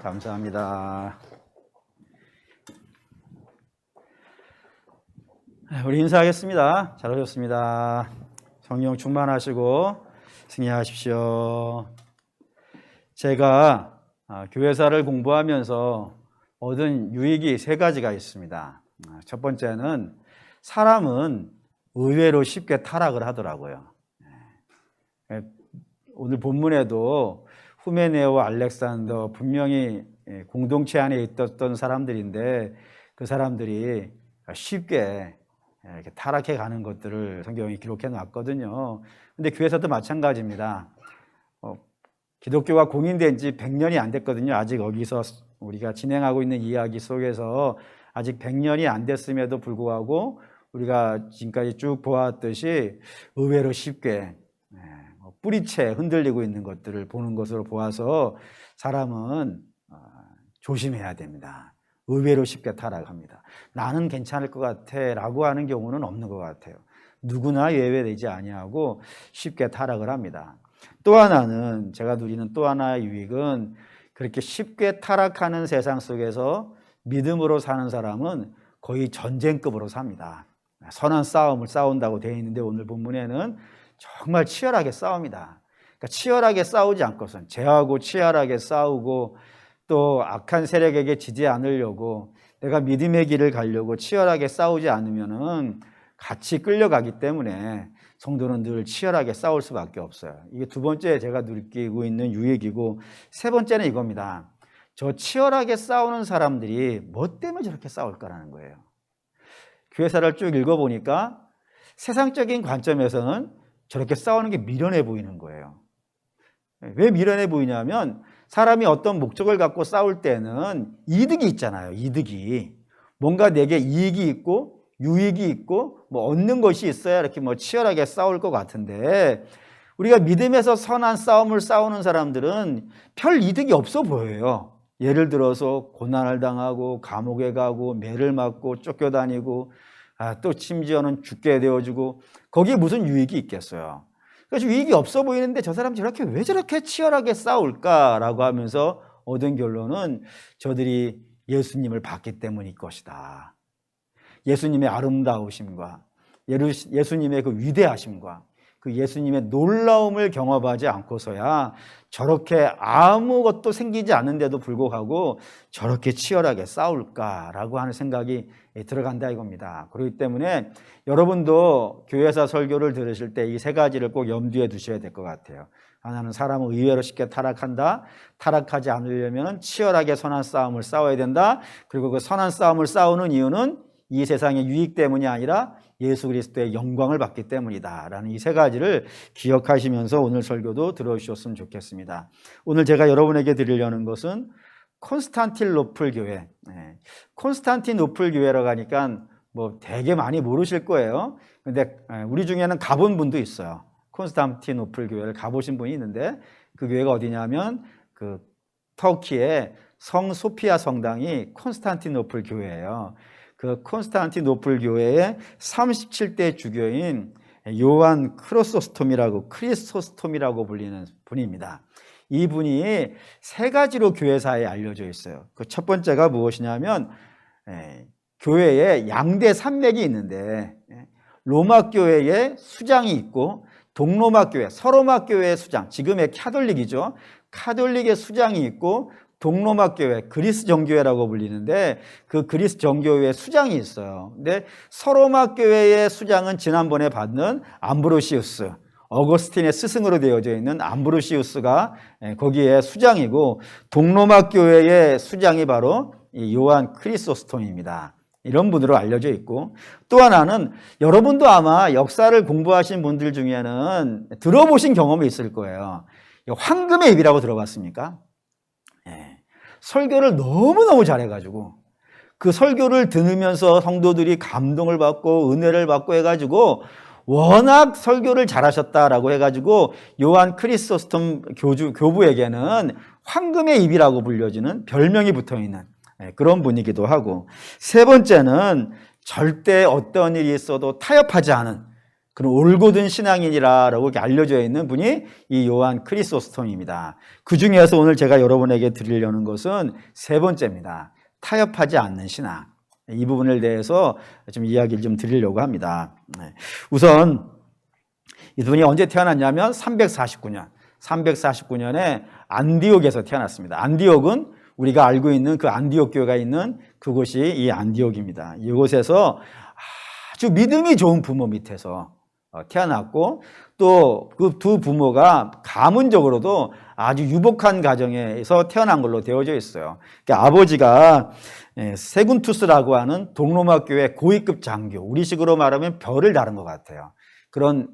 감사합니다. 우리 인사하겠습니다. 잘 오셨습니다. 성령 충만하시고 승리하십시오. 제가 교회사를 공부하면서 얻은 유익이 세 가지가 있습니다. 첫 번째는 사람은 의외로 쉽게 타락을 하더라고요. 오늘 본문에도 후메네오와 알렉산더 분명히 공동체 안에 있었던 사람들인데 그 사람들이 쉽게 이렇게 타락해 가는 것들을 성경이 기록해 놨거든요. 근데 교회에서도 마찬가지입니다. 기독교가 공인된 지 100년이 안 됐거든요. 아직 여기서 우리가 진행하고 있는 이야기 속에서 아직 100년이 안 됐음에도 불구하고 우리가 지금까지 쭉 보았듯이 의외로 쉽게 뿌리채 흔들리고 있는 것들을 보는 것으로 보아서 사람은 조심해야 됩니다. 의외로 쉽게 타락합니다. 나는 괜찮을 것 같아 라고 하는 경우는 없는 것 같아요. 누구나 예외되지 아니하고 쉽게 타락을 합니다. 또 하나는 제가 누리는 또 하나의 유익은 그렇게 쉽게 타락하는 세상 속에서 믿음으로 사는 사람은 거의 전쟁급으로 삽니다. 선한 싸움을 싸운다고 되어 있는데 오늘 본문에는 정말 치열하게 싸웁니다. 그러니까 치열하게 싸우지 않고선 죄하고 치열하게 싸우고 또 악한 세력에게 지지 않으려고 내가 믿음의 길을 가려고 치열하게 싸우지 않으면은 같이 끌려가기 때문에 성도는 늘 치열하게 싸울 수밖에 없어요. 이게 두 번째 제가 느끼고 있는 유익이고 세 번째는 이겁니다. 저 치열하게 싸우는 사람들이 뭐 때문에 저렇게 싸울까라는 거예요. 교회사를 쭉 읽어보니까 세상적인 관점에서는 저렇게 싸우는 게 미련해 보이는 거예요. 왜 미련해 보이냐면 사람이 어떤 목적을 갖고 싸울 때는 이득이 있잖아요. 이득이. 뭔가 내게 이익이 있고 유익이 있고 뭐 얻는 것이 있어야 이렇게 뭐 치열하게 싸울 것 같은데 우리가 믿음에서 선한 싸움을 싸우는 사람들은 별 이득이 없어 보여요. 예를 들어서 고난을 당하고 감옥에 가고 매를 맞고 쫓겨다니고 또 심지어는 죽게 되어주고 거기에 무슨 유익이 있겠어요. 그래서 유익이 없어 보이는데 저 사람 왜 저렇게 치열하게 싸울까라고 하면서 얻은 결론은 저들이 예수님을 봤기 때문일 것이다. 예수님의 아름다우심과 예수님의 그 위대하심과 그 예수님의 놀라움을 경험하지 않고서야 저렇게 아무것도 생기지 않는데도 불구하고 저렇게 치열하게 싸울까라고 하는 생각이 들어간다 이겁니다. 그렇기 때문에 여러분도 교회에서 설교를 들으실 때 이 세 가지를 꼭 염두에 두셔야 될 것 같아요. 하나는 사람은 의외로 쉽게 타락한다. 타락하지 않으려면 치열하게 선한 싸움을 싸워야 된다. 그리고 그 선한 싸움을 싸우는 이유는 이 세상의 유익 때문이 아니라 예수 그리스도의 영광을 받기 때문이다 라는 이 세 가지를 기억하시면서 오늘 설교도 들어주셨으면 좋겠습니다. 오늘 제가 여러분에게 드리려는 것은 콘스탄티노플 교회. 콘스탄티노플 교회라고 하니까 뭐 되게 많이 모르실 거예요. 근데 우리 중에는 가본 분도 있어요. 콘스탄티노플 교회를 가보신 분이 있는데 그 교회가 어디냐면 그 터키의 성 소피아 성당이 콘스탄티노플 교회예요. 그 콘스탄티노플 교회의 37대 주교인 요한 크리소스톰이라고 불리는 분입니다. 이분이 세 가지로 교회사에 알려져 있어요. 그 첫 번째가 무엇이냐면 교회에 양대 산맥이 있는데 로마 교회에 수장이 있고 동로마 교회, 서로마 교회의 수장, 지금의 카톨릭이죠. 카톨릭의 수장이 있고 동로마 교회, 그리스 정교회라고 불리는데 그 그리스 정교회의 수장이 있어요. 근데 서로마 교회의 수장은 지난번에 받는 암브로시우스, 어거스틴의 스승으로 되어져 있는 암브로시우스가 거기에 수장이고 동로마 교회의 수장이 바로 요한 크리소스톰입니다. 이런 분으로 알려져 있고 또 하나는 여러분도 아마 역사를 공부하신 분들 중에는 들어보신 경험이 있을 거예요. 황금의 입이라고 들어봤습니까? 설교를 너무너무 잘해가지고 그 설교를 들으면서 성도들이 감동을 받고 은혜를 받고 해가지고 워낙 설교를 잘하셨다라고 해가지고 요한 크리소스톰 교부에게는 황금의 입이라고 불려지는 별명이 붙어있는 그런 분이기도 하고 세 번째는 절대 어떤 일이 있어도 타협하지 않은 그런 올곧은 신앙인이라고 이렇게 알려져 있는 분이 이 요한 크리소스톰입니다. 그 중에서 오늘 제가 여러분에게 드리려는 것은 세 번째입니다. 타협하지 않는 신앙. 이 부분에 대해서 좀 이야기를 좀 드리려고 합니다. 우선 이분이 언제 태어났냐면 349년에 안디옥에서 태어났습니다. 안디옥은 우리가 알고 있는 그 안디옥 교회가 있는 그곳이 이 안디옥입니다. 이곳에서 아주 믿음이 좋은 부모 밑에서 태어났고, 또 그 두 부모가 가문적으로도 아주 유복한 가정에서 태어난 걸로 되어져 있어요. 그러니까 아버지가 세군투스라고 하는 동로마 교회 고위급 장교, 우리식으로 말하면 별을 다른 것 같아요. 그런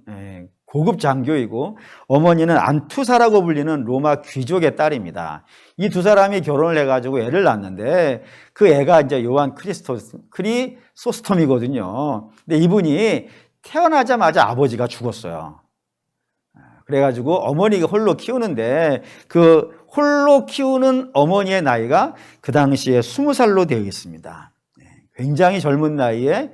고급 장교이고, 어머니는 안투사라고 불리는 로마 귀족의 딸입니다. 이 두 사람이 결혼을 해가지고 애를 낳았는데 그 애가 이제 요한 크리소스톰이거든요. 근데 이분이 태어나자마자 아버지가 죽었어요. 그래가지고 어머니가 홀로 키우는데 그 홀로 키우는 어머니의 나이가 그 당시에 20살로 되어 있습니다. 굉장히 젊은 나이에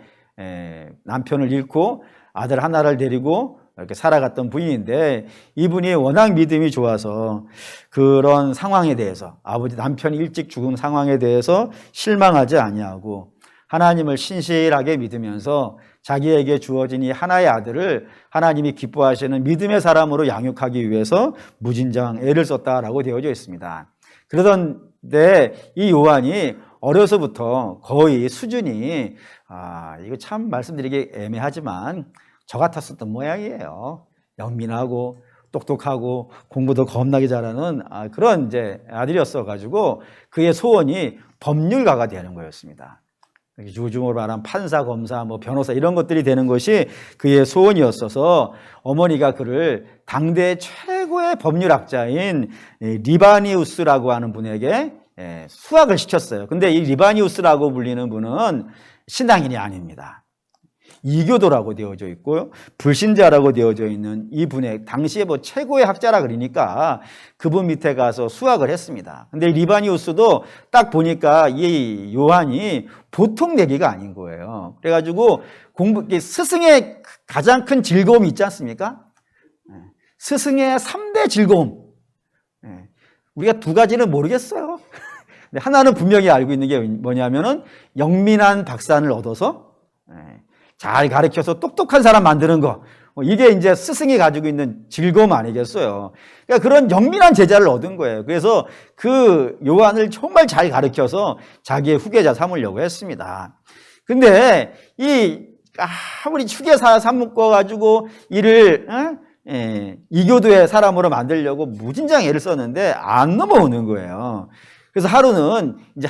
남편을 잃고 아들 하나를 데리고 이렇게 살아갔던 분인데, 이분이 워낙 믿음이 좋아서 그런 상황에 대해서, 아버지 남편이 일찍 죽은 상황에 대해서 실망하지 아니하고 하나님을 신실하게 믿으면서 자기에게 주어진 이 하나의 아들을 하나님이 기뻐하시는 믿음의 사람으로 양육하기 위해서 무진장 애를 썼다라고 되어져 있습니다. 그러던데 이 요한이 어려서부터 거의 수준이 이거 참 말씀드리기 애매하지만 저 같았었던 모양이에요. 영민하고 똑똑하고 공부도 겁나게 잘하는 그런 이제 아들이었어 가지고 그의 소원이 법률가가 되는 거였습니다. 요즘으로 말하면 판사, 검사, 변호사 이런 것들이 되는 것이 그의 소원이었어서 어머니가 그를 당대 최고의 법률학자인 리바니우스라고 하는 분에게 수학을 시켰어요. 근데 이 리바니우스라고 불리는 분은 신앙인이 아닙니다. 이교도라고 되어져 있고요, 불신자라고 되어져 있는 이분의 당시에 최고의 학자라 그러니까 그분 밑에 가서 수학을 했습니다. 근데 리바니우스도 딱 보니까 이 요한이 보통 내기가 아닌 거예요. 그래가지고 스승의 가장 큰 즐거움이 있지 않습니까? 스승의 3대 즐거움. 우리가 두 가지는 모르겠어요. 근데 하나는 분명히 알고 있는 게 뭐냐면은 영민한 박사를 얻어서 잘 가르쳐서 똑똑한 사람 만드는 거, 이게 이제 스승이 가지고 있는 즐거움 아니겠어요. 그러니까 그런 영민한 제자를 얻은 거예요. 그래서 그 요한을 정말 잘 가르쳐서 자기의 후계자 삼으려고 했습니다. 근데 아무리 후계자 삼고 가지고 이를 이교도의 사람으로 만들려고 무진장 애를 썼는데 안 넘어오는 거예요. 그래서 하루는 이제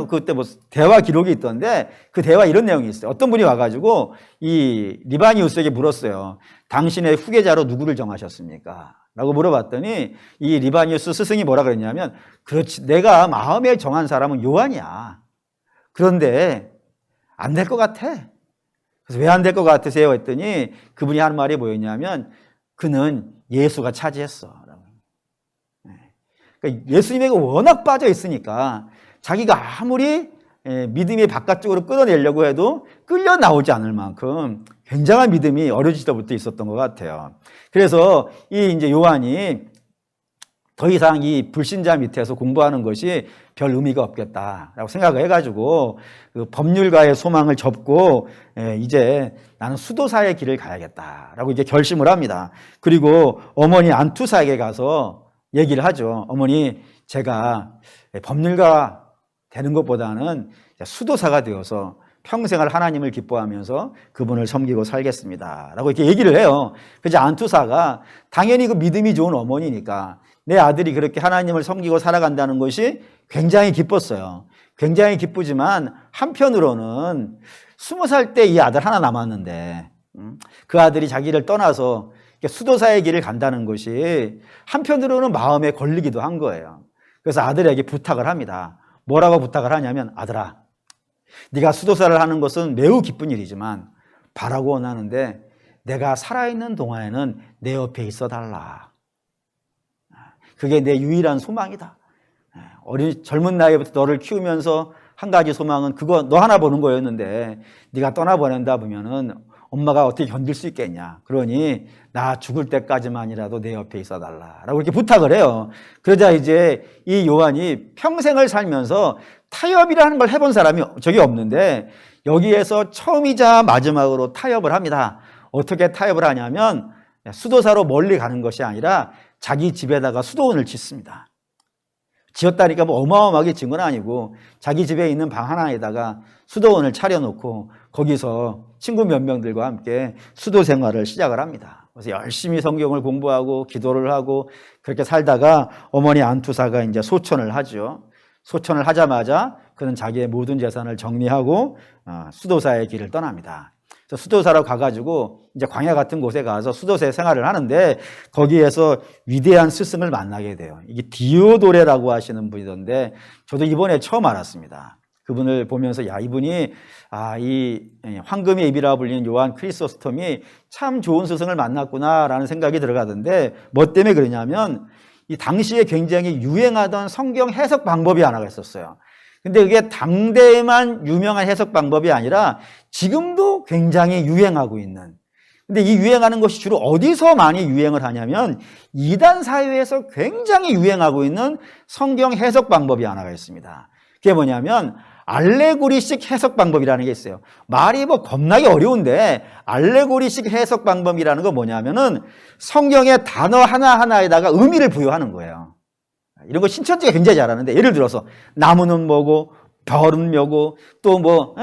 그때 대화 기록이 있던데 그 대화 이런 내용이 있어요. 어떤 분이 와가지고 이 리바니우스에게 물었어요. 당신의 후계자로 누구를 정하셨습니까? 라고 물어봤더니 이 리바니우스 스승이 뭐라 그랬냐면, 그렇지, 내가 마음에 정한 사람은 요한이야. 그런데 안 될 것 같아. 그래서 왜 안 될 것 같으세요? 했더니 그분이 하는 말이 뭐였냐면, 그는 예수가 차지했어. 그러니까 예수님에게 워낙 빠져 있으니까 자기가 아무리 믿음이 바깥쪽으로 끌어내려고 해도 끌려 나오지 않을 만큼 굉장한 믿음이 어려질 때부터 있었던 것 같아요. 그래서 이제 요한이 더 이상 이 불신자 밑에서 공부하는 것이 별 의미가 없겠다라고 생각을 해가지고 그 법률가의 소망을 접고 이제 나는 수도사의 길을 가야겠다라고 이제 결심을 합니다. 그리고 어머니 안투사에게 가서 얘기를 하죠. 어머니, 제가 법률가 되는 것보다는 수도사가 되어서 평생을 하나님을 기뻐하면서 그분을 섬기고 살겠습니다. 라고 이렇게 얘기를 해요. 그래서 안투사가 당연히 그 믿음이 좋은 어머니니까 내 아들이 그렇게 하나님을 섬기고 살아간다는 것이 굉장히 기뻤어요. 굉장히 기쁘지만 한편으로는 20살 때 이 아들 하나 남았는데 그 아들이 자기를 떠나서 수도사의 길을 간다는 것이 한편으로는 마음에 걸리기도 한 거예요. 그래서 아들에게 부탁을 합니다. 뭐라고 부탁을 하냐면, 아들아, 네가 수도사를 하는 것은 매우 기쁜 일이지만 바라고 원하는데 내가 살아있는 동안에는 내 옆에 있어 달라. 그게 내 유일한 소망이다. 젊은 나이부터 너를 키우면서 한 가지 소망은 그거 너 하나 보는 거였는데 네가 떠나보낸다 보면은 엄마가 어떻게 견딜 수 있겠냐. 그러니 나 죽을 때까지만이라도 내 옆에 있어 달라라고 이렇게 부탁을 해요. 그러자 이제 이 요한이 평생을 살면서 타협이라는 걸 해본 사람이 저기 없는데 여기에서 처음이자 마지막으로 타협을 합니다. 어떻게 타협을 하냐면 수도사로 멀리 가는 것이 아니라 자기 집에다가 수도원을 짓습니다. 지었다니까 뭐 어마어마하게 지은 건 아니고 자기 집에 있는 방 하나에다가 수도원을 차려놓고 거기서 친구 몇 명들과 함께 수도 생활을 시작을 합니다. 그래서 열심히 성경을 공부하고 기도를 하고 그렇게 살다가 어머니 안투사가 이제 소천을 하죠. 소천을 하자마자 그는 자기의 모든 재산을 정리하고 수도사의 길을 떠납니다. 그래서 수도사로 가가지고 이제 광야 같은 곳에 가서 수도사 생활을 하는데 거기에서 위대한 스승을 만나게 돼요. 이게 디오도레라고 하시는 분이던데 저도 이번에 처음 알았습니다. 그분을 보면서 야 이분이 이 황금의 입이라 불리는 요한 크리소스톰이 참 좋은 스승을 만났구나라는 생각이 들어가던데 뭐 때문에 그러냐면 이 당시에 굉장히 유행하던 성경 해석 방법이 하나가 있었어요. 근데 그게 당대에만 유명한 해석 방법이 아니라 지금도 굉장히 유행하고 있는. 근데 이 유행하는 것이 주로 어디서 많이 유행을 하냐면 이단 사회에서 굉장히 유행하고 있는 성경 해석 방법이 하나가 있습니다. 그게 뭐냐면 알레고리식 해석 방법이라는 게 있어요. 말이 뭐 겁나게 어려운데 알레고리식 해석 방법이라는 건 뭐냐면은 성경의 단어 하나하나에다가 의미를 부여하는 거예요. 이런 거 신천지가 굉장히 잘하는데 예를 들어서 나무는 뭐고 별은 뭐고 또 뭐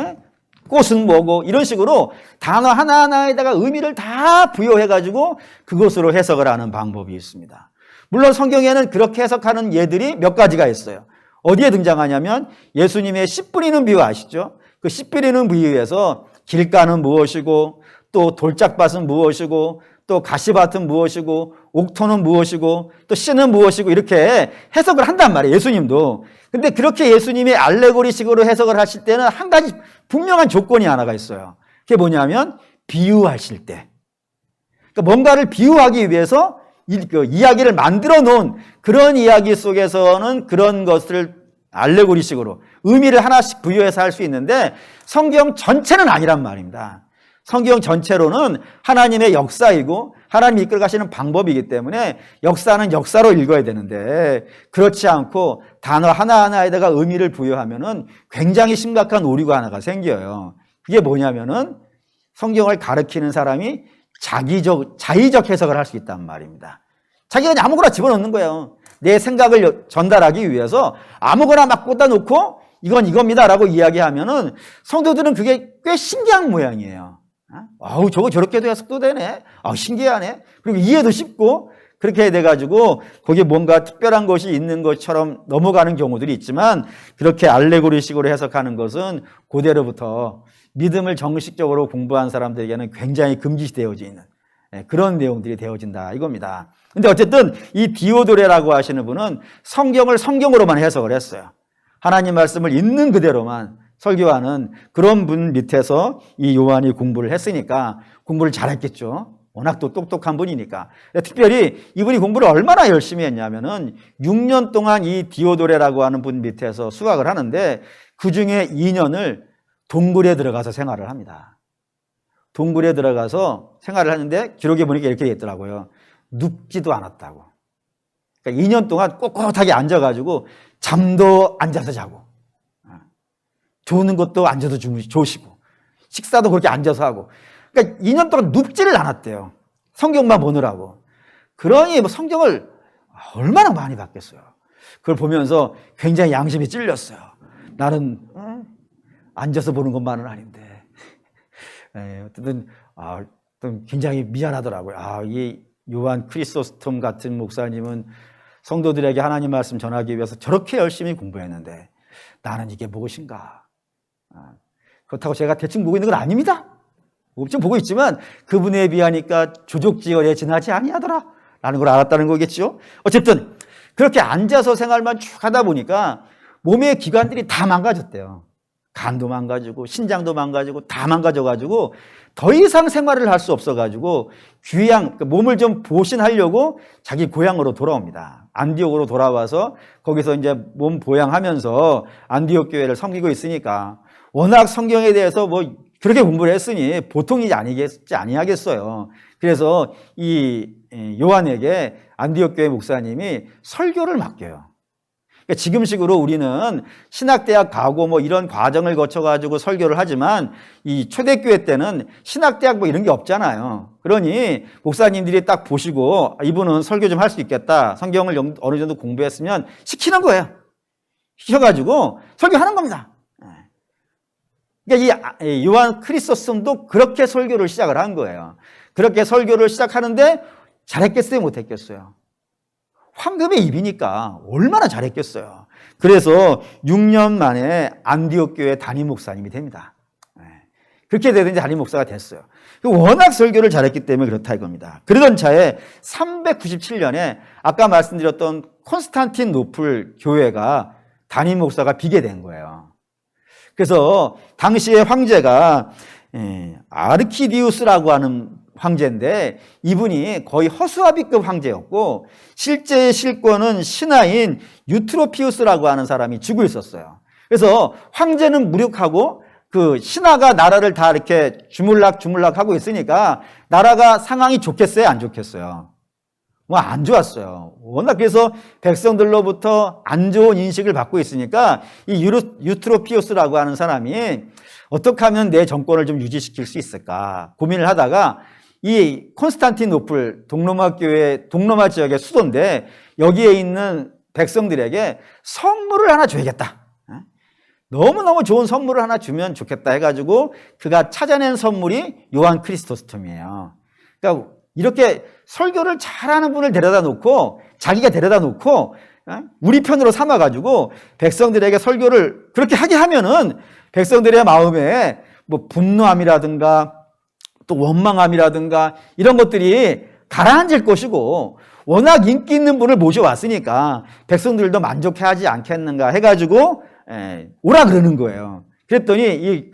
꽃은 뭐고 이런 식으로 단어 하나하나에다가 의미를 다 부여해가지고 그것으로 해석을 하는 방법이 있습니다. 물론 성경에는 그렇게 해석하는 예들이 몇 가지가 있어요. 어디에 등장하냐면 예수님의 씨 뿌리는 비유 아시죠? 그 씨 뿌리는 비유에서 길가는 무엇이고 또 돌짝밭은 무엇이고 또 가시밭은 무엇이고 옥토는 무엇이고 또 씨는 무엇이고 이렇게 해석을 한단 말이에요. 예수님도. 근데 그렇게 예수님이 알레고리식으로 해석을 하실 때는 한 가지 분명한 조건이 하나가 있어요. 그게 뭐냐면 비유하실 때. 그러니까 뭔가를 비유하기 위해서 이야기를 만들어 놓은 그런 이야기 속에서는 그런 것을 알레고리식으로 의미를 하나씩 부여해서 할 수 있는데 성경 전체는 아니란 말입니다. 성경 전체로는 하나님의 역사이고 하나님이 이끌어 가시는 방법이기 때문에 역사는 역사로 읽어야 되는데 그렇지 않고 단어 하나하나에다가 의미를 부여하면은 굉장히 심각한 오류가 하나가 생겨요. 그게 뭐냐면은 성경을 가르치는 사람이 자의적 해석을 할 수 있단 말입니다. 자기가 그냥 아무거나 집어넣는 거예요. 내 생각을 전달하기 위해서 아무거나 막 꽂아 놓고 이건 이겁니다라고 이야기하면은 성도들은 그게 꽤 신기한 모양이에요. 아우 저거 저렇게도 해석도 되네. 신기하네. 그리고 이해도 쉽고 그렇게 돼가지고 거기에 뭔가 특별한 것이 있는 것처럼 넘어가는 경우들이 있지만 그렇게 알레고리식으로 해석하는 것은 고대로부터 믿음을 정식적으로 공부한 사람들에게는 굉장히 금지되어져 있는 그런 내용들이 되어진다 이겁니다. 근데 어쨌든 이 디오도레라고 하시는 분은 성경을 성경으로만 해석을 했어요. 하나님 말씀을 있는 그대로만 설교하는 그런 분 밑에서 이 요한이 공부를 했으니까 공부를 잘했겠죠. 워낙 또 똑똑한 분이니까. 특별히 이분이 공부를 얼마나 열심히 했냐면은 6년 동안 이 디오도레라고 하는 분 밑에서 수학을 하는데 그 중에 2년을 동굴에 들어가서 생활을 합니다. 동굴에 들어가서 생활을 하는데 기록에 보니까 이렇게 있더라고요. 눕지도 않았다고. 그러니까 2년 동안 꼿꼿하게 앉아가지고 잠도 앉아서 자고 조는 것도 앉아서 조시고 식사도 그렇게 앉아서 하고 그러니까 2년 동안 눕지를 않았대요. 성경만 보느라고. 그러니 뭐 성경을 얼마나 많이 봤겠어요. 그걸 보면서 굉장히 양심이 찔렸어요. 나는 앉아서 보는 것만은 아닌데 어쨌든 굉장히 미안하더라고요. 이 요한 크리소스톰 같은 목사님은 성도들에게 하나님 말씀 전하기 위해서 저렇게 열심히 공부했는데 나는 이게 무엇인가. 그렇다고 제가 대충 보고 있는 건 아닙니다. 좀 보고 있지만 그분에 비하니까 조족지혈에 지나지 아니하더라 라는 걸 알았다는 거겠죠. 어쨌든 그렇게 앉아서 생활만 쭉 하다 보니까 몸의 기관들이 다 망가졌대요. 간도 망가지고 신장도 망가지고 다 망가져가지고 더 이상 생활을 할 수 없어가지고 몸을 좀 보신하려고 자기 고향으로 돌아옵니다. 안디옥으로 돌아와서 거기서 이제 몸 보양하면서 안디옥 교회를 섬기고 있으니까 워낙 성경에 대해서 그렇게 공부를 했으니 보통이 아니하겠어요. 그래서 이 요한에게 안디옥 교회 목사님이 설교를 맡겨요. 그러니까 지금식으로 우리는 신학대학 가고 뭐 이런 과정을 거쳐가지고 설교를 하지만 이 초대교회 때는 신학대학 뭐 이런 게 없잖아요. 그러니 목사님들이 딱 보시고 이분은 설교 좀 할 수 있겠다. 성경을 어느 정도 공부했으면 시키는 거예요. 시켜가지고 설교하는 겁니다. 그러니까 이 요한 크리소스톰도 그렇게 설교를 시작을 한 거예요. 그렇게 설교를 시작하는데 잘했겠어요? 못했겠어요? 황금의 입이니까 얼마나 잘했겠어요. 그래서 6년 만에 안디옥 교회 담임 목사님이 됩니다. 그렇게 되든지 담임 목사가 됐어요. 워낙 설교를 잘했기 때문에 그렇다 이겁니다. 그러던 차에 397년에 아까 말씀드렸던 콘스탄틴노플 교회가 담임 목사가 비게 된 거예요. 그래서 당시의 황제가 아르키디우스라고 하는 황제인데 이분이 거의 허수아비급 황제였고 실제 실권은 신하인 유트로피우스라고 하는 사람이 쥐고 있었어요. 그래서 황제는 무력하고 그 신하가 나라를 다 이렇게 주물락 하고 있으니까 나라가 상황이 좋겠어요? 안 좋겠어요? 뭐 안 좋았어요. 워낙 그래서 백성들로부터 안 좋은 인식을 받고 있으니까 이 유트로피우스라고 하는 사람이 어떻게 하면 내 정권을 좀 유지시킬 수 있을까 고민을 하다가 이 콘스탄티노플 동로마 교회 동로마 지역의 수도인데 여기에 있는 백성들에게 선물을 하나 줘야겠다. 너무너무 좋은 선물을 하나 주면 좋겠다 해가지고 그가 찾아낸 선물이 요한 크리스토스톰이에요. 그러니까 이렇게 설교를 잘하는 분을 데려다 놓고 자기가 데려다 놓고 우리 편으로 삼아가지고 백성들에게 설교를 그렇게 하게 하면은 백성들의 마음에 뭐 분노함이라든가 또 원망함이라든가 이런 것들이 가라앉을 것이고 워낙 인기 있는 분을 모셔왔으니까 백성들도 만족해하지 않겠는가 해가지고 오라 그러는 거예요. 그랬더니 이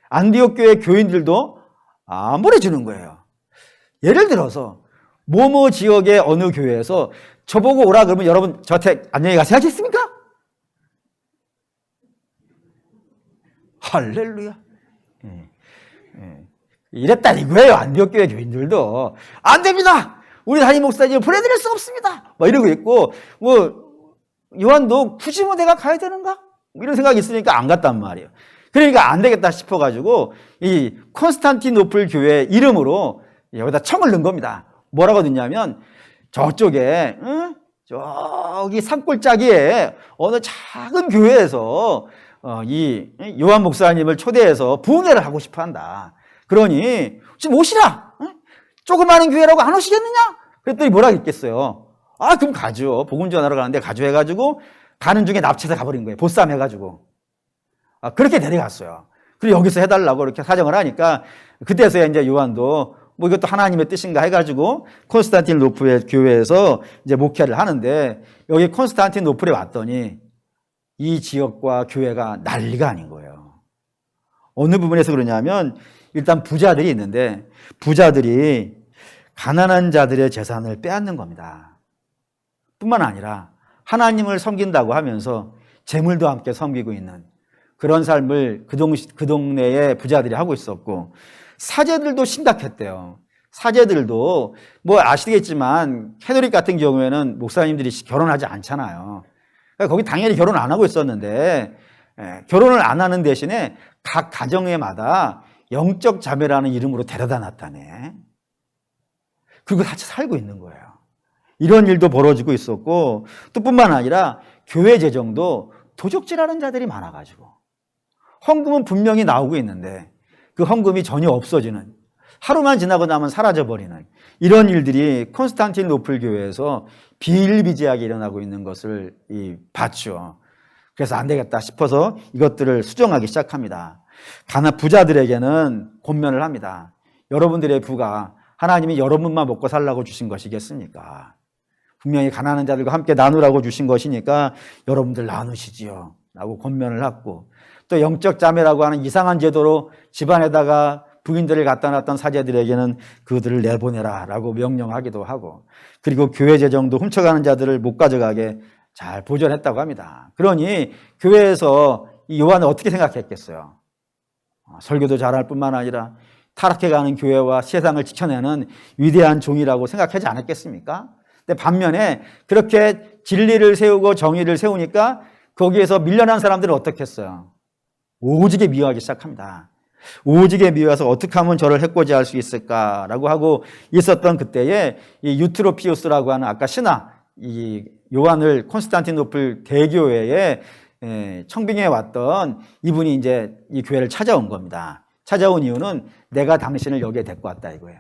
안디옥 교회 교인들도 안 보내주는 거예요. 예를 들어서 모모 지역의 어느 교회에서 저보고 오라 그러면 여러분 저한테 안녕히 가세요 하겠습니까? 할렐루야. 이랬다 이거예요. 안디옥 교회 교인들도 안 됩니다. 우리 담임 목사님을 보내드릴 수 없습니다. 막 이러고 있고 뭐 요한도 굳이 뭐 내가 가야 되는가? 이런 생각이 있으니까 안 갔단 말이에요. 그러니까 안 되겠다 싶어가지고 이 콘스탄티노플 교회 이름으로 여기다 청을 넣은 겁니다. 뭐라고 넣냐면 저쪽에 저기 산골짜기에 어느 작은 교회에서 이 요한 목사님을 초대해서 부흥회를 하고 싶어한다. 그러니 지금 오시라. 조그마한 교회라고 안 오시겠느냐? 그랬더니 뭐라 했겠어요. 아 그럼 가죠. 복음 전하러 가는데 가죠 해가지고 가는 중에 납치해서 가버린 거예요. 보쌈 해가지고. 그렇게 데려갔어요. 그리고 여기서 해달라고 이렇게 사정을 하니까 그때서야 이제 요한도 뭐 이것도 하나님의 뜻인가 해가지고 콘스탄티노플 교회에서 이제 목회를 하는데 여기 콘스탄티노플에 왔더니 이 지역과 교회가 난리가 아닌 거예요. 어느 부분에서 그러냐면 일단 부자들이 있는데 부자들이 가난한 자들의 재산을 빼앗는 겁니다. 뿐만 아니라 하나님을 섬긴다고 하면서 재물도 함께 섬기고 있는 그런 삶을 그 동네의 부자들이 하고 있었고 사제들도 심각했대요. 사제들도 뭐 아시겠지만 캐톨릭 같은 경우에는 목사님들이 결혼하지 않잖아요. 그러니까 거기 당연히 결혼 안 하고 있었는데 결혼을 안 하는 대신에 각 가정에마다 영적 자매라는 이름으로 데려다 놨다네. 그리고 같이 살고 있는 거예요. 이런 일도 벌어지고 있었고 또 뿐만 아니라 교회 재정도 도적질하는 자들이 많아가지고 헌금은 분명히 나오고 있는데 그 헌금이 전혀 없어지는 하루만 지나고 나면 사라져버리는 이런 일들이 콘스탄티노플 교회에서 비일비재하게 일어나고 있는 것을 봤죠. 그래서 안 되겠다 싶어서 이것들을 수정하기 시작합니다. 부자들에게는 권면을 합니다. 여러분들의 부가 하나님이 여러분만 먹고 살라고 주신 것이겠습니까? 분명히 가난한 자들과 함께 나누라고 주신 것이니까 여러분들 나누시지요 라고 권면을 하고 또 영적 자매라고 하는 이상한 제도로 집안에다가 부인들을 갖다 놨던 사제들에게는 그들을 내보내라 라고 명령하기도 하고 그리고 교회 재정도 훔쳐가는 자들을 못 가져가게 잘 보존했다고 합니다. 그러니 교회에서 이 요한을 어떻게 생각했겠어요? 설교도 잘할 뿐만 아니라 타락해가는 교회와 세상을 지켜내는 위대한 종이라고 생각하지 않았겠습니까? 근데 반면에 그렇게 진리를 세우고 정의를 세우니까 거기에서 밀려난 사람들은 어떻게 했어요? 오직에 미워하기 시작합니다. 오직에 미워해서 어떻게 하면 저를 해코지할 수 있을까라고 하고 있었던 그때에 이 유트로피우스라고 하는 아까 신하 이 요한을 콘스탄티노플 대교회에 청빙해 왔던 이분이 이제 이 교회를 찾아온 겁니다. 찾아온 이유는 내가 당신을 여기에 데리고 왔다 이거예요.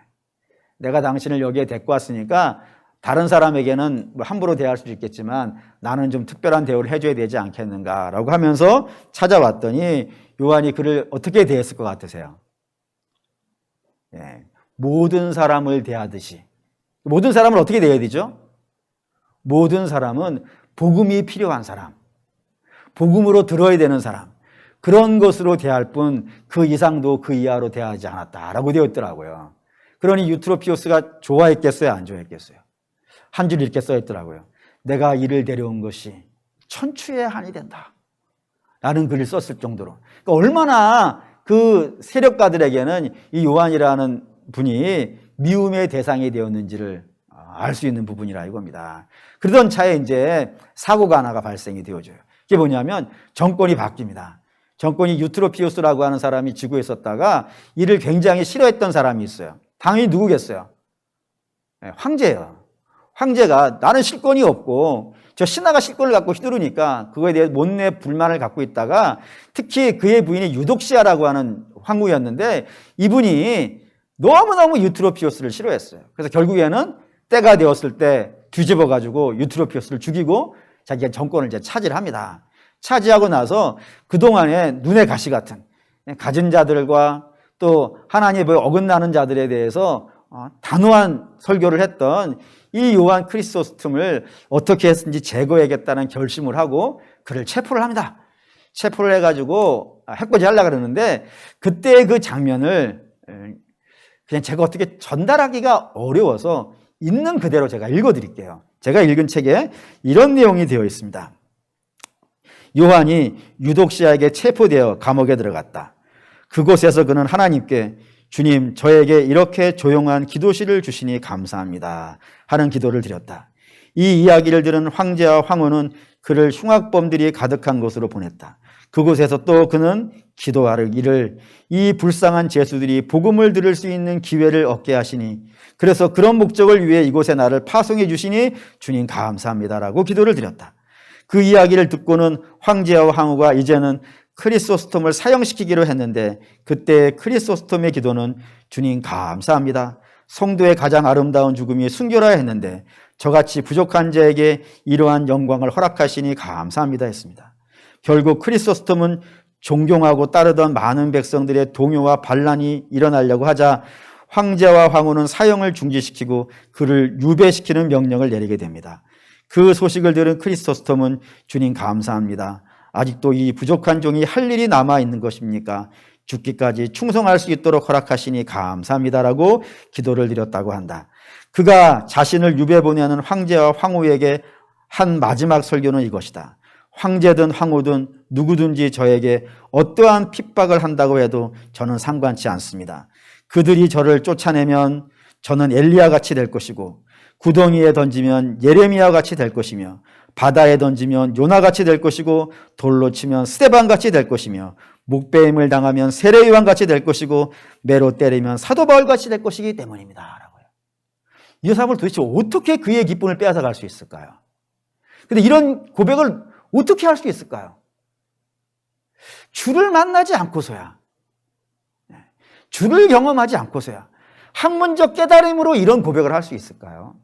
내가 당신을 여기에 데리고 왔으니까 다른 사람에게는 뭐 함부로 대할 수도 있겠지만 나는 좀 특별한 대우를 해줘야 되지 않겠는가라고 하면서 찾아왔더니 요한이 그를 어떻게 대했을 것 같으세요? 모든 사람을 대하듯이. 모든 사람을 어떻게 대해야 되죠? 모든 사람은 복음이 필요한 사람, 복음으로 들어야 되는 사람, 그런 것으로 대할 뿐 그 이상도 그 이하로 대하지 않았다라고 되어 있더라고요. 그러니 유트로피우스가 좋아했겠어요? 안 좋아했겠어요? 한 줄 이렇게 써있더라고요. 내가 이를 데려온 것이 천추의 한이 된다 라는 글을 썼을 정도로. 그러니까 얼마나 그 세력가들에게는 이 요한이라는 분이 미움의 대상이 되었는지를 알 수 있는 부분이라 이겁니다. 그러던 차에 이제 사고가 하나가 발생이 되어져요. 그게 뭐냐면 정권이 바뀝니다. 정권이 유트로피우스라고 하는 사람이 지구에 있었다가 이를 굉장히 싫어했던 사람이 있어요. 당연히 누구겠어요? 황제예요. 황제가 나는 실권이 없고 저 신하가 실권을 갖고 휘두르니까 그거에 대해 못내 불만을 갖고 있다가 특히 그의 부인이 유독시아라고 하는 황후였는데 이분이 너무너무 유트로피우스를 싫어했어요. 그래서 결국에는 때가 되었을 때 뒤집어 가지고 유트로피우스를 죽이고 자기가 정권을 이제 차지합니다. 차지하고 나서 그동안에 눈에 가시 같은 가진 자들과 또 하나님의 어긋나는 자들에 대해서 단호한 설교를 했던 이 요한 크리소스톰을 어떻게 했든지 제거해야겠다는 결심을 하고 그를 체포를 합니다. 체포를 해가지고 해코지 하려고 그러는데 그때의 그 장면을 그냥 제가 어떻게 전달하기가 어려워서 있는 그대로 제가 읽어드릴게요. 제가 읽은 책에 이런 내용이 되어 있습니다. 요한이 유독시아에게 체포되어 감옥에 들어갔다. 그곳에서 그는 하나님께 주님, 저에게 이렇게 조용한 기도실을 주시니 감사합니다 하는 기도를 드렸다. 이 이야기를 들은 황제와 황후는 그를 흉악범들이 가득한 곳으로 보냈다. 그곳에서 또 그는 기도하기를 이 불쌍한 죄수들이 복음을 들을 수 있는 기회를 얻게 하시니 그래서 그런 목적을 위해 이곳에 나를 파송해 주시니 주님 감사합니다라고 기도를 드렸다. 그 이야기를 듣고는 황제와 황후가 이제는 크리소스톰을 사형시키기로 했는데 그때 크리소스톰의 기도는 주님 감사합니다. 성도의 가장 아름다운 죽음이 순교라야 했는데 저같이 부족한 자에게 이러한 영광을 허락하시니 감사합니다 했습니다. 결국 크리소스톰은 존경하고 따르던 많은 백성들의 동요와 반란이 일어나려고 하자 황제와 황후는 사형을 중지시키고 그를 유배시키는 명령을 내리게 됩니다. 그 소식을 들은 크리소스톰은 주님 감사합니다. 아직도 이 부족한 종이 할 일이 남아있는 것입니까? 죽기까지 충성할 수 있도록 허락하시니 감사합니다라고 기도를 드렸다고 한다. 그가 자신을 유배 보내는 황제와 황후에게 한 마지막 설교는 이것이다. 황제든 황후든 누구든지 저에게 어떠한 핍박을 한다고 해도 저는 상관치 않습니다. 그들이 저를 쫓아내면 저는 엘리야 같이 될 것이고 구덩이에 던지면 예레미야 같이 될 것이며 바다에 던지면 요나 같이 될 것이고 돌로 치면 스데반 같이 될 것이며 목베임을 당하면 세례요한 같이 될 것이고 매로 때리면 사도 바울 같이 될 것이기 때문입니다. 라고요. 이 사람을 도대체 어떻게 그의 기쁨을 빼앗아 갈 수 있을까요? 근데 이런 고백을 어떻게 할 수 있을까요? 주를 만나지 않고서야, 주를 경험하지 않고서야 학문적 깨달음으로 이런 고백을 할 수 있을까요?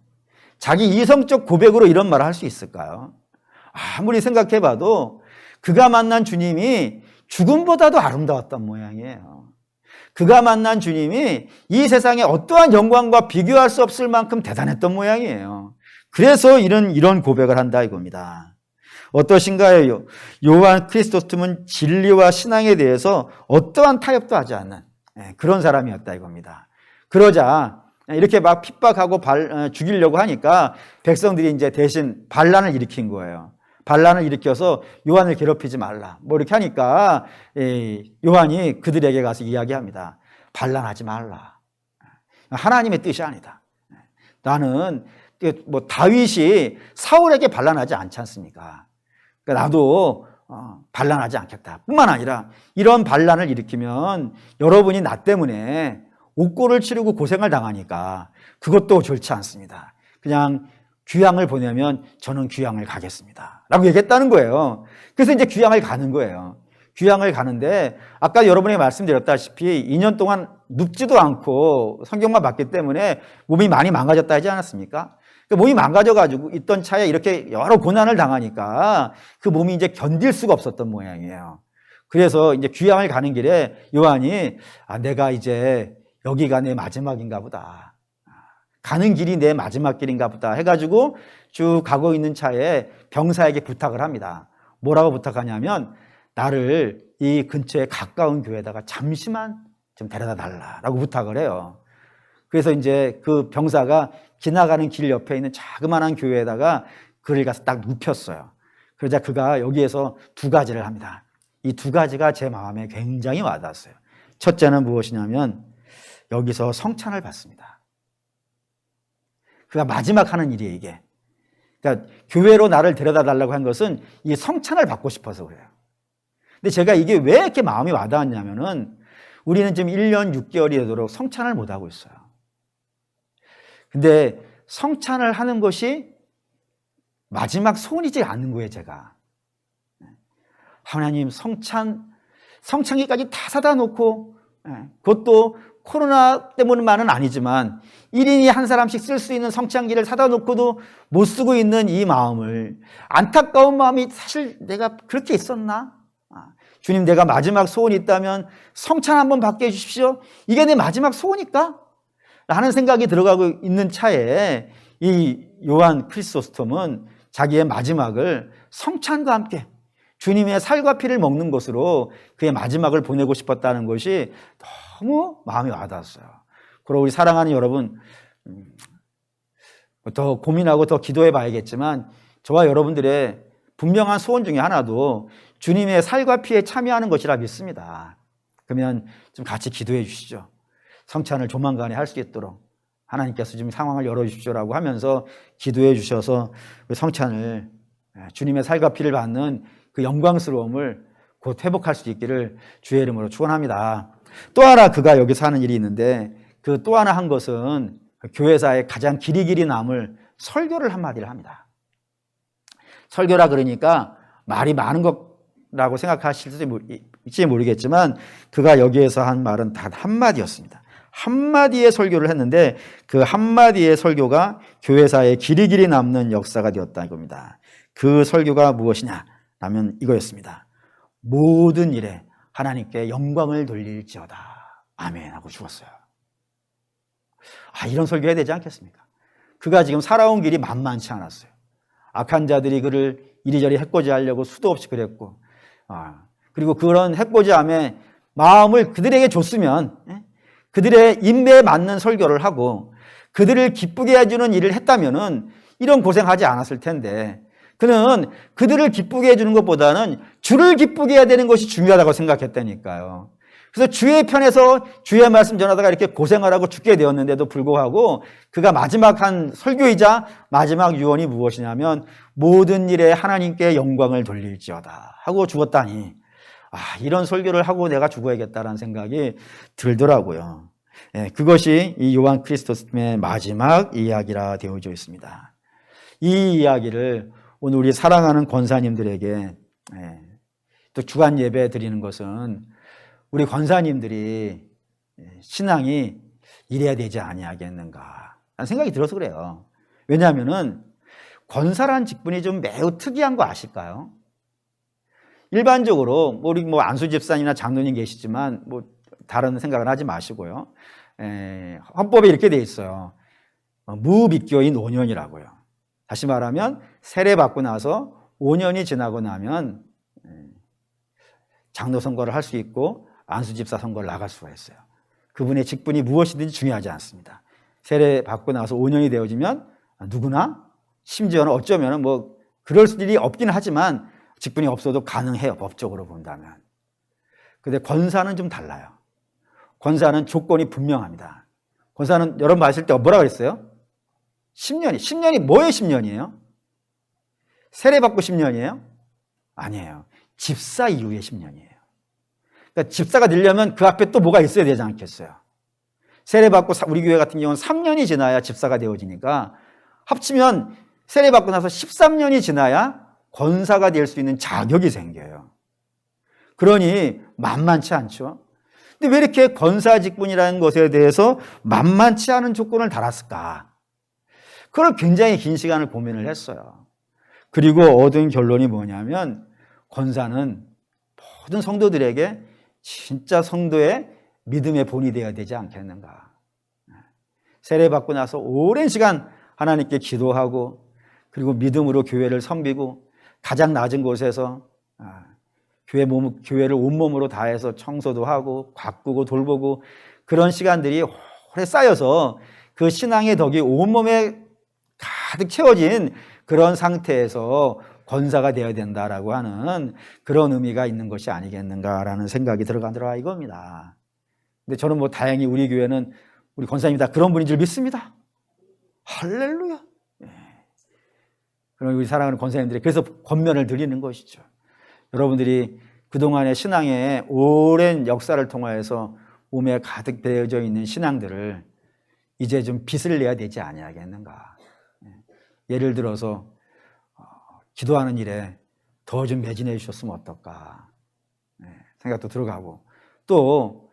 자기 이성적 고백으로 이런 말을 할 수 있을까요? 아무리 생각해봐도 그가 만난 주님이 죽음보다도 아름다웠던 모양이에요. 그가 만난 주님이 이 세상에 어떠한 영광과 비교할 수 없을 만큼 대단했던 모양이에요. 그래서 이런 고백을 한다 이겁니다. 어떠신가요? 요한 크리소스톰은 진리와 신앙에 대해서 어떠한 타협도 하지 않는 그런 사람이었다 이겁니다. 그러자 이렇게 막 핍박하고 죽이려고 하니까 백성들이 이제 대신 반란을 일으킨 거예요. 반란을 일으켜서 요한을 괴롭히지 말라. 뭐 이렇게 하니까 요한이 그들에게 가서 이야기합니다. 반란하지 말라. 하나님의 뜻이 아니다. 나는 뭐 다윗이 사울에게 반란하지 않지 않습니까? 그러니까 나도 반란하지 않겠다. 뿐만 아니라 이런 반란을 일으키면 여러분이 나 때문에 옥고를 치르고 고생을 당하니까 그것도 좋지 않습니다. 그냥 귀향을 보내면 저는 귀향을 가겠습니다. 라고 얘기했다는 거예요. 그래서 이제 귀향을 가는 거예요. 귀향을 가는데 아까 여러분에게 말씀드렸다시피 2년 동안 눕지도 않고 성경만 봤기 때문에 몸이 많이 망가졌다 하지 않았습니까? 몸이 망가져가지고 있던 차에 이렇게 여러 고난을 당하니까 그 몸이 이제 견딜 수가 없었던 모양이에요. 그래서 이제 귀향을 가는 길에 요한이 내가 이제 여기가 내 마지막인가 보다. 가는 길이 내 마지막 길인가 보다 해가지고 쭉 가고 있는 차에 병사에게 부탁을 합니다. 뭐라고 부탁하냐면 나를 이 근처에 가까운 교회에다가 잠시만 좀 데려다 달라라고 부탁을 해요. 그래서 이제 그 병사가 지나가는 길 옆에 있는 자그마한 교회에다가 그를 가서 딱 눕혔어요. 그러자 그가 여기에서 두 가지를 합니다. 이 두 가지가 제 마음에 굉장히 와닿았어요. 첫째는 무엇이냐면 여기서 성찬을 받습니다. 그가 마지막 하는 일이에요, 이게. 그러니까 교회로 나를 데려다 달라고 한 것은 이 성찬을 받고 싶어서 그래요. 근데 제가 이게 왜 이렇게 마음이 와닿았냐면은 우리는 지금 1년 6개월이 되도록 성찬을 못 하고 있어요. 근데 성찬을 하는 것이 마지막 소원이지 않는 거예요, 제가. 하나님, 성찬기까지 다 사다 놓고, 그것도 코로나 때문만은 아니지만 1인이 한 사람씩 쓸 수 있는 성찬기를 사다 놓고도 못 쓰고 있는 이 마음을, 안타까운 마음이 사실 내가 그렇게 있었나? 주님, 내가 마지막 소원이 있다면 성찬 한번 받게 해주십시오. 이게 내 마지막 소원일까? 하는 생각이 들어가고 있는 차에 이 요한 크리소스톰은 자기의 마지막을 성찬과 함께 주님의 살과 피를 먹는 것으로 그의 마지막을 보내고 싶었다는 것이 너무 마음이 와닿았어요. 그리고 우리 사랑하는 여러분, 더 고민하고 더 기도해 봐야겠지만 저와 여러분들의 분명한 소원 중에 하나도 주님의 살과 피에 참여하는 것이라 믿습니다. 그러면 좀 같이 기도해 주시죠. 성찬을 조만간에 할 수 있도록 하나님께서 지금 상황을 열어주십시오라고 하면서 기도해 주셔서 성찬을, 주님의 살과 피를 받는 그 영광스러움을 곧 회복할 수 있기를 주의 이름으로 축원합니다. 또 하나 그가 여기서 하는 일이 있는데 그 또 하나 한 것은 교회사에 가장 길이 남을 설교를 한마디를 합니다. 설교라 그러니까 말이 많은 것라고 생각하실지 모르겠지만 그가 여기에서 한 말은 단 한마디였습니다. 한마디의 설교를 했는데 그 한마디의 설교가 교회사에 길이 남는 역사가 되었다는 겁니다. 그 설교가 무엇이냐 라면 이거였습니다. 모든 일에 하나님께 영광을 돌릴지어다. 아멘 하고 죽었어요. 이런 설교해야 되지 않겠습니까? 그가 지금 살아온 길이 만만치 않았어요. 악한 자들이 그를 이리저리 해코지하려고 수도 없이 그랬고, 그리고 그런 해코지함에 마음을 그들에게 줬으면 그들의 인내에 맞는 설교를 하고 그들을 기쁘게 해주는 일을 했다면은 이런 고생하지 않았을 텐데 그는 그들을 기쁘게 해주는 것보다는 주를 기쁘게 해야 되는 것이 중요하다고 생각했다니까요. 그래서 주의 편에서 주의 말씀 전하다가 이렇게 고생을 하고 죽게 되었는데도 불구하고 그가 마지막 한 설교이자 마지막 유언이 무엇이냐면 모든 일에 하나님께 영광을 돌릴지어다 하고 죽었다니, 이런 설교를 하고 내가 죽어야겠다라는 생각이 들더라고요. 그것이 이 요한 크리스토스의 마지막 이야기라 되어져 있습니다. 이 이야기를 오늘 우리 사랑하는 권사님들에게 또 주간 예배 드리는 것은 우리 권사님들이 신앙이 이래야 되지 아니하겠는가 라는 생각이 들어서 그래요. 왜냐하면은 권사란 직분이 좀 매우 특이한 거 아실까요? 일반적으로 우리 안수 집사님이나 장로님 계시지만 다른 생각을 하지 마시고요. 헌법에 이렇게 돼 있어요. 무비교인 5년이라고요. 다시 말하면 세례 받고 나서 5년이 지나고 나면 장로 선거를 할 수 있고 안수 집사 선거를 나갈 수가 있어요. 그분의 직분이 무엇이든지 중요하지 않습니다. 세례 받고 나서 5년이 되어지면 누구나, 심지어는 어쩌면 그럴 일이 없긴 하지만 직분이 없어도 가능해요, 법적으로 본다면. 근데 권사는 좀 달라요. 권사는 조건이 분명합니다. 권사는 여러분 아실 때 뭐라 그랬어요? 10년이 뭐의 10년이에요? 세례받고 10년이에요? 아니에요. 집사 이후의 10년이에요. 그러니까 집사가 되려면 그 앞에 또 뭐가 있어야 되지 않겠어요? 세례받고 우리 교회 같은 경우는 3년이 지나야 집사가 되어지니까 합치면 세례받고 나서 13년이 지나야 권사가 될 수 있는 자격이 생겨요. 그러니 만만치 않죠. 근데 왜 이렇게 권사 직분이라는 것에 대해서 만만치 않은 조건을 달았을까? 그걸 굉장히 긴 시간을 고민을 했어요. 그리고 얻은 결론이 뭐냐면 권사는 모든 성도들에게 진짜 성도의 믿음의 본이 되어야 되지 않겠는가. 세례받고 나서 오랜 시간 하나님께 기도하고 그리고 믿음으로 교회를 섬기고 가장 낮은 곳에서 교회를 온몸으로 다해서 청소도 하고 가꾸고 돌보고 그런 시간들이 오래 쌓여서 그 신앙의 덕이 온몸에 가득 채워진 그런 상태에서 권사가 되어야 된다라고 하는 그런 의미가 있는 것이 아니겠는가라는 생각이 들어가더라 이겁니다. 근데 저는 뭐 다행히 우리 교회는 우리 권사님이 다 그런 분인 줄 믿습니다. 할렐루야. 그럼 우리 사랑하는 권사님들이 그래서 권면을 드리는 것이죠. 여러분들이 그동안의 신앙의 오랜 역사를 통하여서 몸에 가득 배어져 있는 신앙들을 이제 좀 빚을 내야 되지 아니하겠는가. 예를 들어서 기도하는 일에 더 좀 매진해 주셨으면 어떨까 생각도 들어가고 또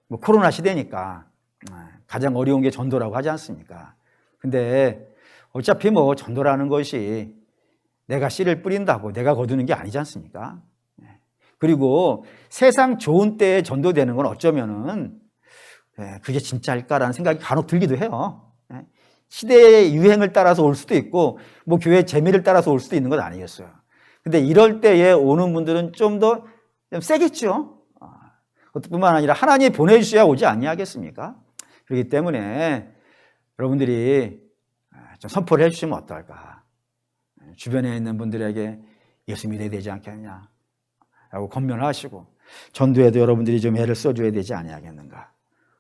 뭐 코로나 시대니까 가장 어려운 게 전도라고 하지 않습니까? 근데 어차피 뭐 전도라는 것이 내가 씨를 뿌린다고 내가 거두는 게 아니지 않습니까? 그리고 세상 좋은 때에 전도되는 건 어쩌면은 그게 진짜일까라는 생각이 간혹 들기도 해요. 시대의 유행을 따라서 올 수도 있고 뭐 교회의 재미를 따라서 올 수도 있는 건 아니겠어요. 근데 이럴 때에 오는 분들은 좀 더 세겠죠. 그것뿐만 아니라 하나님이 보내주셔야 오지 아니하겠습니까? 그렇기 때문에 여러분들이 좀 선포를 해주시면 어떨까. 주변에 있는 분들에게 예수 믿어야 되지 않겠냐 라고 권면을 하시고 전도에도 여러분들이 좀 애를 써줘야 되지 아니하겠는가.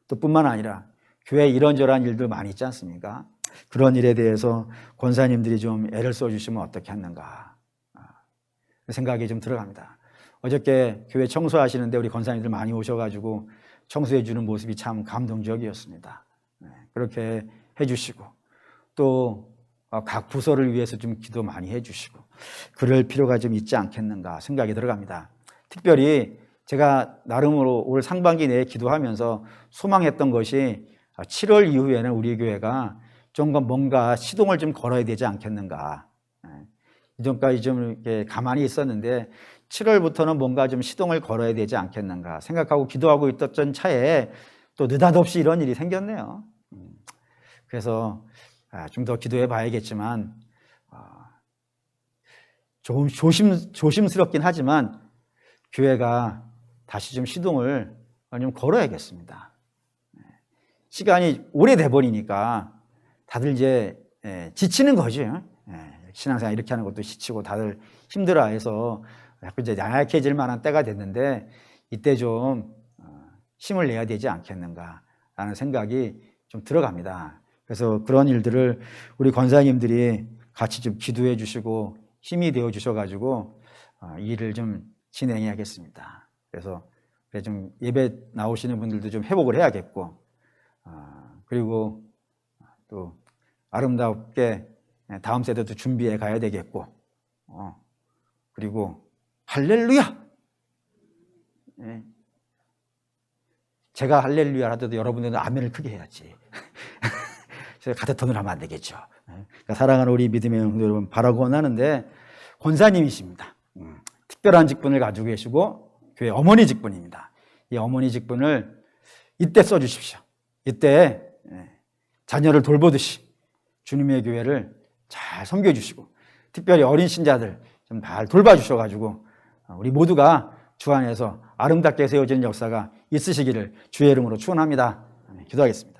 또 뿐만 아니라 교회에 이런저런 일들 많이 있지 않습니까? 그런 일에 대해서 권사님들이 좀 애를 써주시면 어떻겠는가 생각이 좀 들어갑니다. 어저께 교회 청소하시는데 우리 권사님들 많이 오셔가지고 청소해 주는 모습이 참 감동적이었습니다. 그렇게 해주시고 또 각 부서를 위해서 좀 기도 많이 해주시고 그럴 필요가 좀 있지 않겠는가 생각이 들어갑니다. 특별히 제가 나름으로 올 상반기 내에 기도하면서 소망했던 것이 7월 이후에는 우리 교회가 좀 뭔가 시동을 좀 걸어야 되지 않겠는가. 이전까지 좀 이렇게 가만히 있었는데 7월부터는 뭔가 좀 시동을 걸어야 되지 않겠는가 생각하고 기도하고 있던 차에 또 느닷없이 이런 일이 생겼네요. 그래서 좀 더 기도해 봐야겠지만 조금 조심스럽긴 하지만 교회가 다시 좀 시동을 좀 걸어야겠습니다. 시간이 오래돼 버리니까 다들 이제 지치는 거죠. 신앙생활 이렇게 하는 것도 지치고 다들 힘들어해서 자꾸 이제 나약해질 만한 때가 됐는데 이때 좀 힘을 내야 되지 않겠는가라는 생각이 좀 들어갑니다. 그래서 그런 일들을 우리 권사님들이 같이 좀 기도해 주시고 힘이 되어 주셔가지고 이 일을 좀 진행해야겠습니다. 그래서 좀 예배 나오시는 분들도 좀 회복을 해야겠고 그리고 또 아름답게 다음 세대도 준비해 가야 되겠고 그리고 할렐루야! 제가 할렐루야 하더라도 여러분들은 아멘을 크게 해야지. 제가 가대톤을 하면 안 되겠죠. 그러니까 사랑하는 우리 믿음의 형제 여러분 바라고 원하는데 권사님이십니다. 특별한 직분을 가지고 계시고 교회 어머니 직분입니다. 이 어머니 직분을 이때 써주십시오. 이때 자녀를 돌보듯이 주님의 교회를 잘 섬겨주시고 특별히 어린 신자들 좀 잘 돌봐주셔가지고 우리 모두가 주 안에서 아름답게 세워지는 역사가 있으시기를 주의 이름으로 축원합니다. 기도하겠습니다.